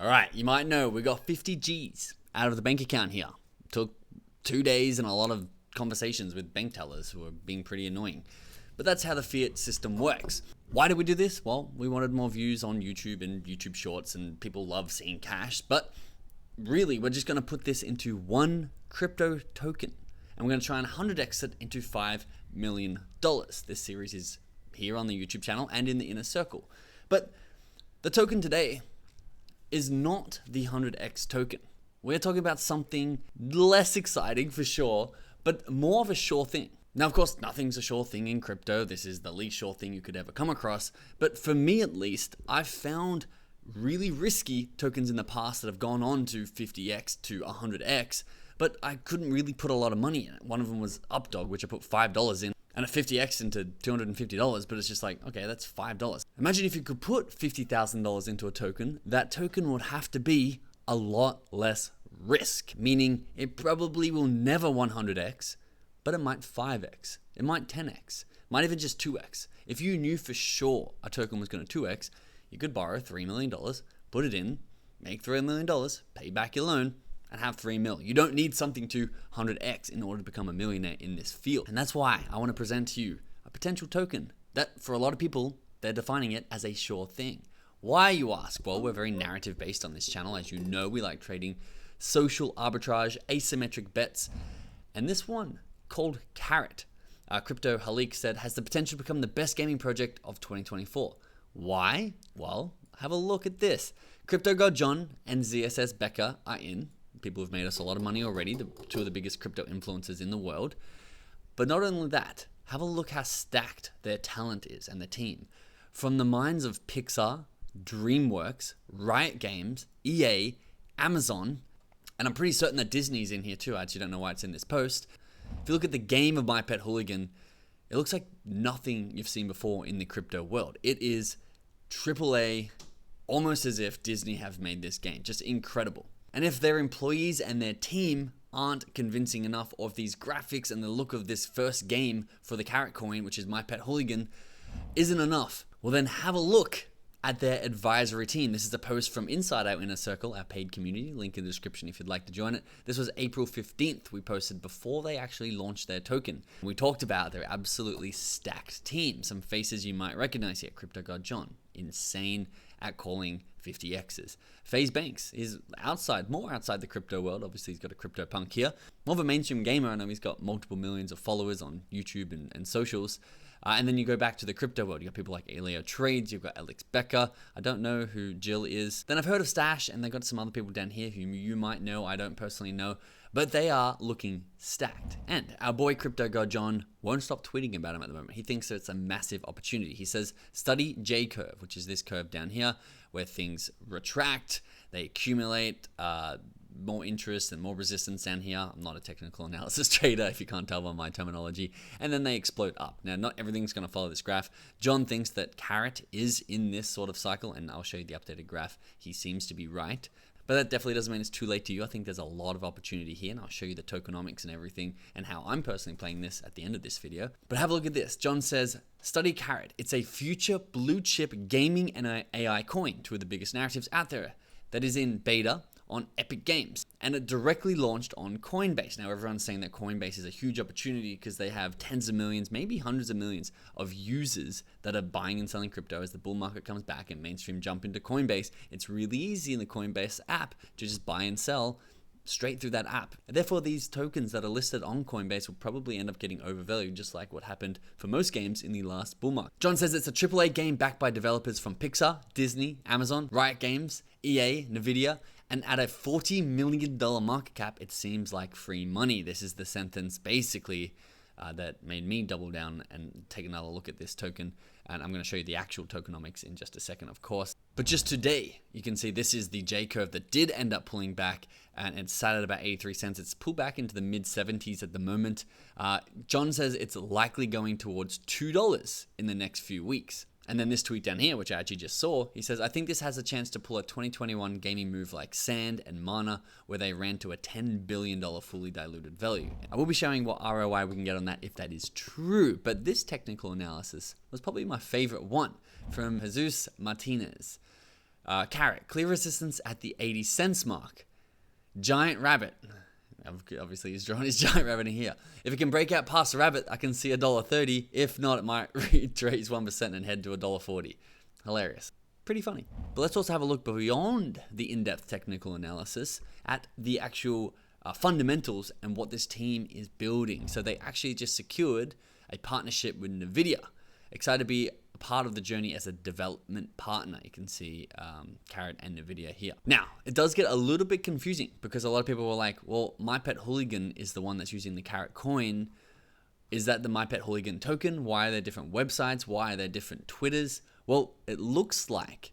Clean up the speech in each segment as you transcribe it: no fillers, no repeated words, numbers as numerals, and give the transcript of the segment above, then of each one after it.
All right, you might know we got 50 G's out of the bank account here. Took 2 days and a lot of conversations with bank tellers who were being pretty annoying. But that's how the fiat system works. Why did we do this? Well, we wanted more views on YouTube and YouTube Shorts, and people love seeing cash. But really, we're just going to put this into one crypto token. And we're going to try and 100x it into $5 million. This series is here on the YouTube channel and in the inner circle. But the token today is not the 100x token. We're talking about something less exciting for sure, but more of a sure thing. Now, of course, nothing's a sure thing in crypto. This is the least sure thing you could ever come across. But for me, at least, I've found really risky tokens in the past that have gone on to 50x to 100x, but I couldn't really put a lot of money in it. One of them was Updog, which I put $5 in, and a 50x into $250, but it's just like, okay, that's $5. Imagine if you could put $50,000 into a token, that token would have to be a lot less risk, meaning it probably will never 100x, but it might 5x, it might 10x, might even just 2x. If you knew for sure a token was going to 2x, you could borrow $3 million, put it in, make $3 million, pay back your loan, and have 3 mil. You don't need something to 100x in order to become a millionaire in this field. And that's why I want to present to you a potential token that for a lot of people, they're defining it as a sure thing. Why, you ask? Well, we're very narrative based on this channel. As you know, we like trading social arbitrage, asymmetric bets. And this one, called Karrat, Crypto Hooligan said, has the potential to become the best gaming project of 2024. Why? Well, have a look at this. Crypto God John and ZSS Becker are in. People have made us a lot of money already, two of the biggest crypto influencers in the world. But not only that, have a look how stacked their talent is and the team. From the minds of Pixar, DreamWorks, Riot Games, EA, Amazon, and I'm pretty certain that Disney's in here too. I actually don't know why it's in this post. If you look at the game of My Pet Hooligan, it looks like nothing you've seen before in the crypto world. It is AAA, almost as if Disney have made this game. Just incredible. And if their employees and their team aren't convincing enough, of these graphics and the look of this first game for the Karrat Coin, which is My Pet Hooligan, isn't enough, well then have a look at their advisory team. This is a post from inside our inner circle, our paid community, link in the description if you'd like to join it. This was April 15th. We posted before they actually launched their token. We talked about their absolutely stacked team. Some faces you might recognize here. Crypto God John, insane at calling 50x's. FaZe Banks is more outside the crypto world. Obviously, he's got a crypto punk here. More of a mainstream gamer. I know he's got multiple millions of followers on YouTube and socials. And then you go back to the crypto world. You got people like Elio Trades. You've got Alex Becker. I don't know who Jill is. Then I've heard of Stash, and they've got some other people down here who you might know. I don't personally know. But they are looking stacked. And our boy Crypto God John won't stop tweeting about him at the moment. He thinks that it's a massive opportunity. He says, study J curve, which is this curve down here where things retract, they accumulate, more interest and more resistance down here. I'm not a technical analysis trader, if you can't tell by my terminology. And then they explode up. Now, not everything's going to follow this graph. John thinks that Karrat is in this sort of cycle, and I'll show you the updated graph. He seems to be right. But that definitely doesn't mean it's too late to you. I think there's a lot of opportunity here, and I'll show you the tokenomics and everything and how I'm personally playing this at the end of this video. But have a look at this. John says, study Karrat. It's a future blue chip gaming and AI coin, two of the biggest narratives out there, that is in beta on Epic Games, and it directly launched on Coinbase. Now everyone's saying that Coinbase is a huge opportunity because they have tens of millions, maybe hundreds of millions of users that are buying and selling crypto. As the bull market comes back and mainstream jump into Coinbase, it's really easy in the Coinbase app to just buy and sell straight through that app. And therefore, these tokens that are listed on Coinbase will probably end up getting overvalued, just like what happened for most games in the last bull market. John says it's a AAA game backed by developers from Pixar, Disney, Amazon, Riot Games, EA, Nvidia, and at a $40 million market cap, it seems like free money. This is the sentence basically that made me double down and take another look at this token. And I'm going to show you the actual tokenomics in just a second, of course. But just today, you can see this is the J curve that did end up pulling back, and it sat at about 83 cents. It's pulled back into the mid 70s at the moment. John says it's likely going towards $2 in the next few weeks. And then this tweet down here, which I actually just saw, he says, I think this has a chance to pull a 2021 gaming move like Sand and Mana, where they ran to a $10 billion fully diluted value. I will be showing what ROI we can get on that if that is true, but this technical analysis was probably my favorite one from Jesus Martinez. Karrat, clear resistance at the 80 cents mark. Giant rabbit. Obviously, he's drawn his giant rabbit in here. If it can break out past the rabbit, I can see $1.30. If not, it might retrace 1% and head to $1.40. Hilarious. Pretty funny. But let's also have a look beyond the in-depth technical analysis at the actual fundamentals and what this team is building. So they actually just secured a partnership with NVIDIA. Excited to be a part of the journey as a development partner. You can see Karrat and NVIDIA here. Now, it does get a little bit confusing because a lot of people were like, well, My Pet Hooligan is the one that's using the Karrat Coin. Is that the My Pet Hooligan token? Why are there different websites? Why are there different Twitters? Well, it looks like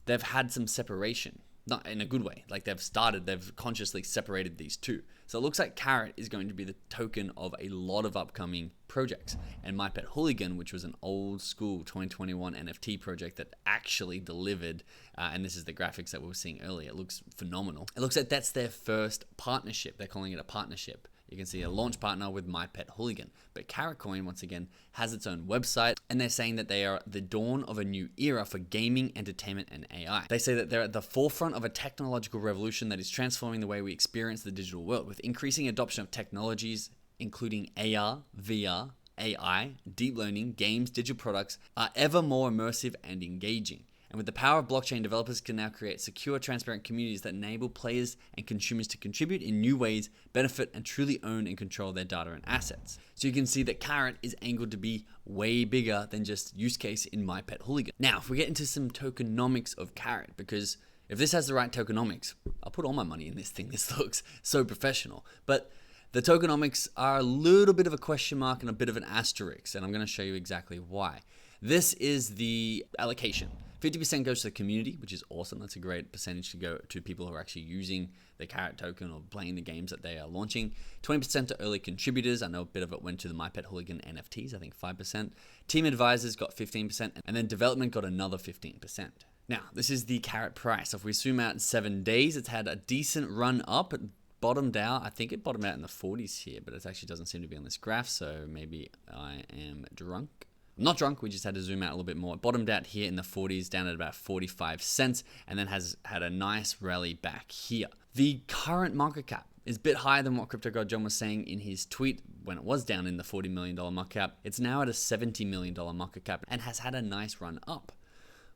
they've had some separation. Not in a good way. Like they've consciously separated these two. So it looks like Karrat is going to be the token of a lot of upcoming projects. And My Pet Hooligan, which was an old school 2021 NFT project that actually delivered, and this is the graphics that we were seeing earlier. It looks phenomenal. It looks like that's their first partnership. They're calling it a partnership. You can see a launch partner with My Pet Hooligan. But Karrat Coin, once again, has its own website, and they're saying that they are the dawn of a new era for gaming, entertainment, and AI. They say that they're at the forefront of a technological revolution that is transforming the way we experience the digital world, with increasing adoption of technologies including AR, VR, AI, deep learning, games, digital products are ever more immersive and engaging. And with the power of blockchain, developers can now create secure, transparent communities that enable players and consumers to contribute in new ways, benefit, and truly own and control their data and assets. So you can see that Karrat is angled to be way bigger than just use case in My Pet Hooligan. Now, if we get into some tokenomics of Karrat, because if this has the right tokenomics, I'll put all my money in this thing. This looks so professional. But the tokenomics are a little bit of a question mark and a bit of an asterisk, and I'm going to show you exactly why. This is the allocation. 50% goes to the community, which is awesome. That's a great percentage to go to people who are actually using the Karrat token or playing the games that they are launching. 20% to early contributors. I know a bit of it went to the My Pet Hooligan NFTs, I think 5%. Team advisors got 15%, and then development got another 15%. Now, this is the Karrat price. If we zoom out in 7 days, it's had a decent run up. It bottomed out. I think it bottomed out in the 40s here, but it actually doesn't seem to be on this graph, so maybe I am drunk. I'm not drunk, we just had to zoom out a little bit more. It bottomed out here in the 40s, down at about 45 cents, and then has had a nice rally back here. The current market cap is a bit higher than what Crypto God John was saying in his tweet when it was down in the $40 million market cap. It's now at a $70 million market cap and has had a nice run up.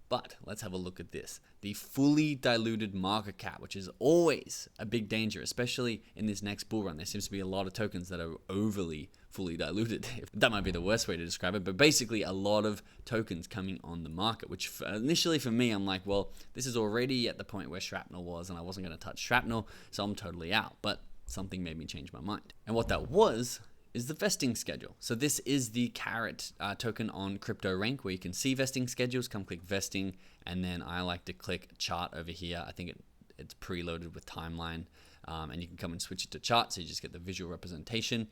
But let's have a look at this. The fully diluted market cap, which is always a big danger, especially in this next bull run. There seems to be a lot of tokens that are overly fully diluted. That might be the worst way to describe it, but basically a lot of tokens coming on the market, which initially for me, I'm like, well, this is already at the point where shrapnel was, and I wasn't going to touch shrapnel, so I'm totally out. But something made me change my mind. And what that was is the vesting schedule. So this is the Karrat token on CryptoRank, where you can see vesting schedules. Come click vesting, and then I like to click chart over here. I think it's preloaded with timeline, and you can come and switch it to chart, so you just get the visual representation.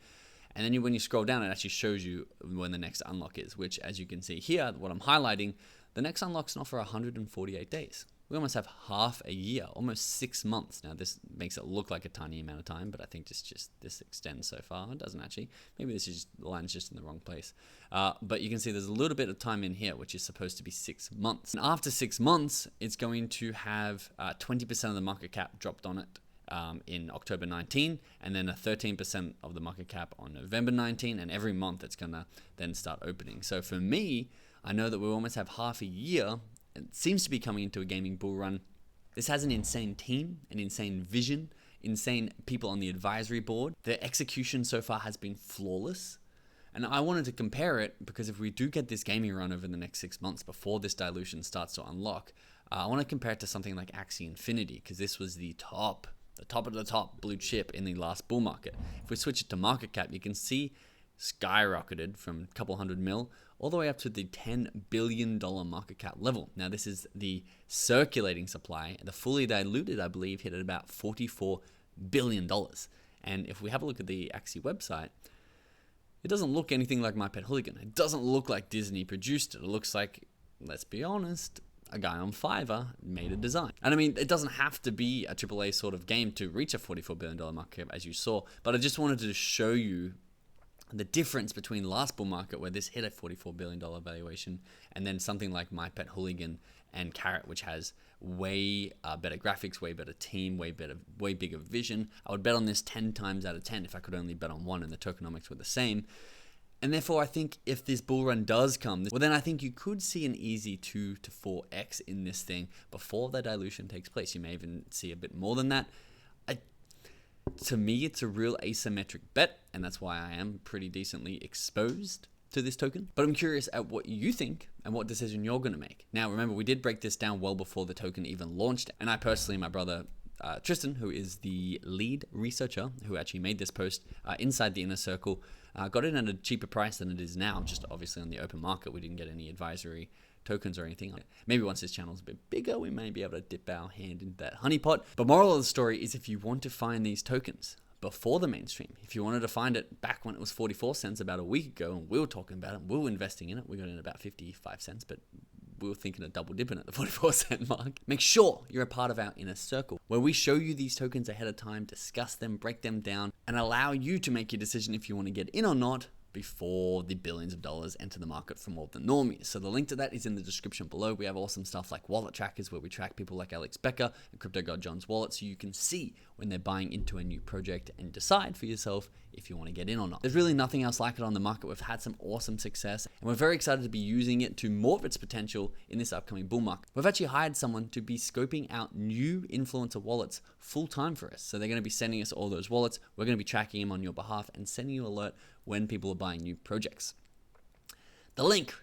And then when you scroll down, it actually shows you when the next unlock is, which, as you can see here, what I'm highlighting, the next unlock's not for 148 days. We almost have half a year, almost 6 months. Now, this makes it look like a tiny amount of time, but I think this extends so far. It doesn't actually. Maybe this is just, the line's just in the wrong place. But you can see there's a little bit of time in here, which is supposed to be 6 months. And after 6 months, it's going to have 20% of the market cap dropped on it in October 19, and then a 13% of the market cap on November 19, and every month it's going to then start opening. So for me, I know that we almost have half a year. It seems to be coming into a gaming bull run. This has an insane team, an insane vision, insane people on the advisory board. The execution so far has been flawless. And I wanted to compare it because if we do get this gaming run over the next 6 months before this dilution starts to unlock, I want to compare it to something like Axie Infinity, because this was the top of the top blue chip in the last bull market. If we switch it to market cap, you can see skyrocketed from a couple hundred mil all the way up to the $10 billion market cap level. Now, this is the circulating supply. The fully diluted, I believe, hit at about $44 billion. And if we have a look at the Axie website, it doesn't look anything like My Pet Hooligan. It doesn't look like Disney produced it. It looks like, let's be honest, a guy on Fiverr made a design. And I mean, it doesn't have to be a AAA sort of game to reach a $44 billion market cap, as you saw, but I just wanted to show you the difference between last bull market, where this hit a $44 billion valuation, and then something like My Pet Hooligan and Karrat, which has way better graphics, way better team, way bigger vision. I would bet on this 10 times out of 10 if I could only bet on one and the tokenomics were the same. And therefore, I think if this bull run does come, well, then I think you could see an easy 2 to 4x in this thing before the dilution takes place. You may even see a bit more than that. To me, it's a real asymmetric bet, and that's why I am pretty decently exposed to this token. But I'm curious at what you think and what decision you're going to make. Now, remember, we did break this down well before the token even launched, and I personally, my brother Tristan, who is the lead researcher who actually made this post inside the inner circle, got it at a cheaper price than it is now, just obviously on the open market. We didn't get any advisory tokens or anything. Maybe once this channel's a bit bigger, we may be able to dip our hand into that honeypot. But moral of the story is, if you want to find these tokens before the mainstream, if you wanted to find it back when it was 44 cents about a week ago, and we were talking about it, we were investing in it, we got in about 55 cents, but we were thinking of double dipping at the 44-cent mark. Make sure you're a part of our inner circle, where we show you these tokens ahead of time, discuss them, break them down, and allow you to make your decision if you want to get in or not before the billions of dollars enter the market from all the normies. So the link to that is in the description below. We have awesome stuff like wallet trackers, where we track people like Alex Becker and Crypto God John's wallet, so you can see when they're buying into a new project and decide for yourself if you want to get in or not. There's really nothing else like it on the market. We've had some awesome success, and we're very excited to be using it to more of its potential in this upcoming bull market. We've actually hired someone to be scoping out new influencer wallets full time for us. So they're going to be sending us all those wallets. We're going to be tracking them on your behalf and sending you an alert when people are buying new projects. The link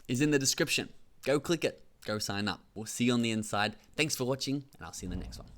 is in the description. Go click it. Go sign up. We'll see you on the inside. Thanks for watching, and I'll see you in the next one.